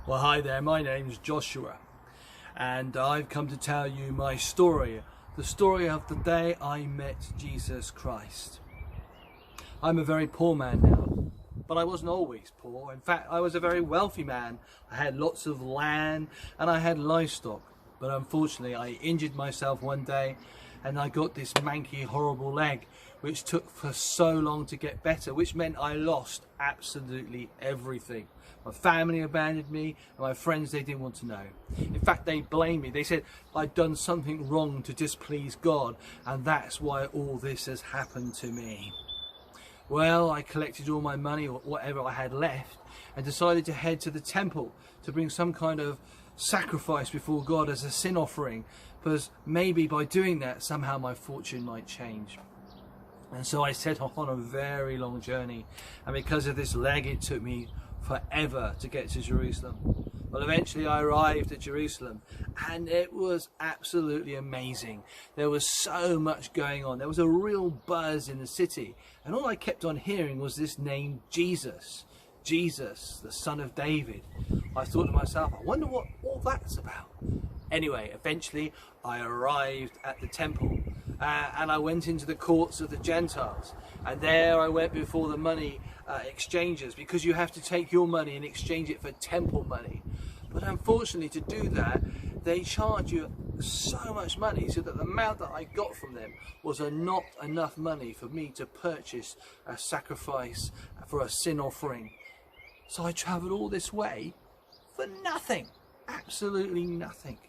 Well, hi there, my name's Joshua, and I've come to tell you my story, the story of the day I met Jesus Christ. I'm a very poor man now, but I wasn't always poor. In fact, I was a very wealthy man. I had lots of land and I had livestock, but unfortunately I injured myself one day and I got this manky, horrible leg, which took for so long to get better, which meant I lost absolutely everything. My family abandoned me, and my friends, they didn't want to know. In fact, they blamed me. They said I'd done something wrong to displease God, and that's why all this has happened to me. Well, I collected all my money, or whatever I had left, and decided to head to the temple to bring some kind of sacrifice before God as a sin offering, because maybe by doing that, somehow my fortune might change. And so I set off on a very long journey, and because of this leg, it took me forever to get to Jerusalem. Well, eventually I arrived at Jerusalem, and it was absolutely amazing. There was so much going on. There was a real buzz in the city, and all I kept on hearing was this name, Jesus. Jesus, the son of David. I thought to myself, I wonder what all that's about. Anyway, eventually I arrived at the temple, and I went into the courts of the Gentiles, and there I went before the money exchangers, because you have to take your money and exchange it for temple money. But unfortunately, to do that, they charge you so much money, so that the amount that I got from them was not enough money for me to purchase a sacrifice for a sin offering. So I travelled all this way for nothing, absolutely nothing.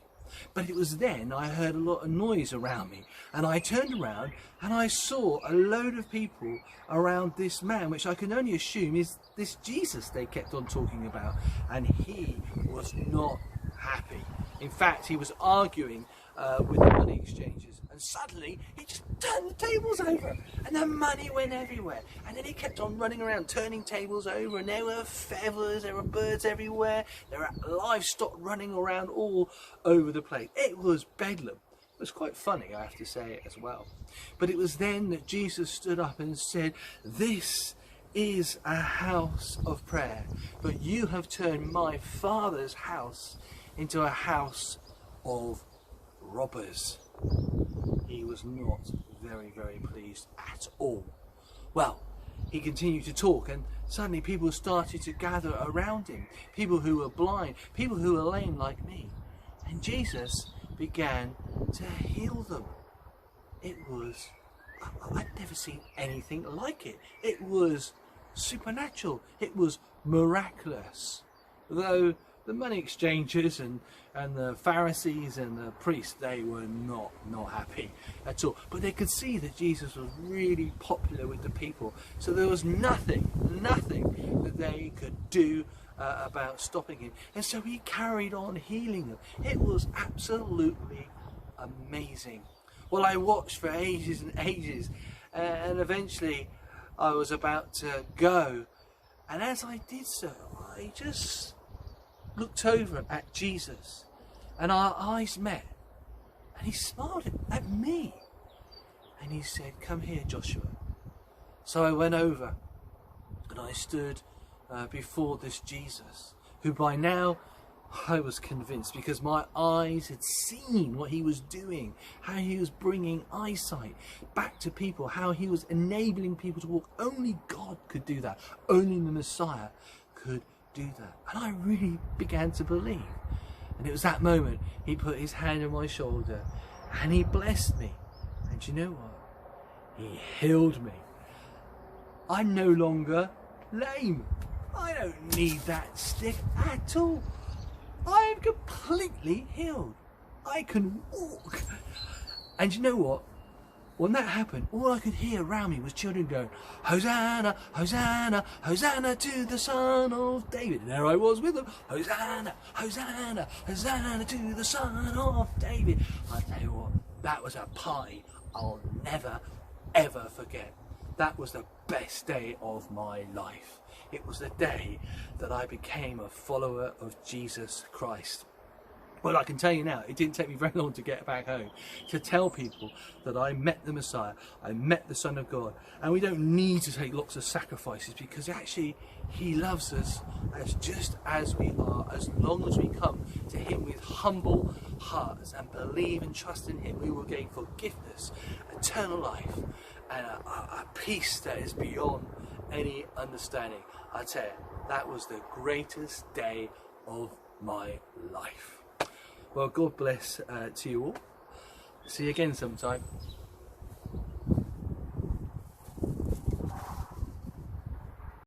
But it was then I heard a lot of noise around me, and I turned around and I saw a load of people around this man, which I can only assume is this Jesus they kept on talking about, and he was not happy. In fact, he was arguing with the money exchangers, and suddenly he just turned the tables over and the money went everywhere. And then he kept on running around turning tables over, and there were feathers, there were birds everywhere, there were livestock running around all over the place. It was bedlam. It was quite funny, I have to say, as well. But it was then that Jesus stood up and said, "This is a house of prayer, but you have turned my Father's house into a house of robbers." He was not very, very pleased at all. Well, he continued to talk, and suddenly people started to gather around him. People who were blind, people who were lame like me. And Jesus began to heal them. It was, I'd never seen anything like it. It was supernatural. It was miraculous. Though the money exchangers and the Pharisees and the priests, they were not happy at all. But they could see that Jesus was really popular with the people. So there was nothing that they could do about stopping him. And so he carried on healing them. It was absolutely amazing. Well, I watched for ages and ages, and eventually I was about to go. And as I did so, I just looked over at Jesus, and our eyes met, and he smiled at me, and he said, "Come here, Joshua." So I went over and I stood before this Jesus, who by now I was convinced, because my eyes had seen what he was doing, how he was bringing eyesight back to people, how he was enabling people to walk. Only God could do that. Only the Messiah could do that. And I really began to believe. And it was that moment he put his hand on my shoulder and he blessed me. And you know what? He healed me. I'm no longer lame. I don't need that stick at all. I am completely healed. I can walk. And you know what? When that happened, all I could hear around me was children going, "Hosanna, Hosanna, Hosanna to the Son of David." And there I was with them. "Hosanna, Hosanna, Hosanna to the Son of David." I tell you what, that was a party I'll never, ever forget. That was the best day of my life. It was the day that I became a follower of Jesus Christ. But I can tell you now, it didn't take me very long to get back home to tell people that I met the Messiah, I met the Son of God. And we don't need to take lots of sacrifices, because actually he loves us just as we are, as long as we come to him with humble hearts and believe and trust in him. We will gain forgiveness, eternal life, and a peace that is beyond any understanding. I tell you, that was the greatest day of my life. Well, God bless to you all. See you again sometime.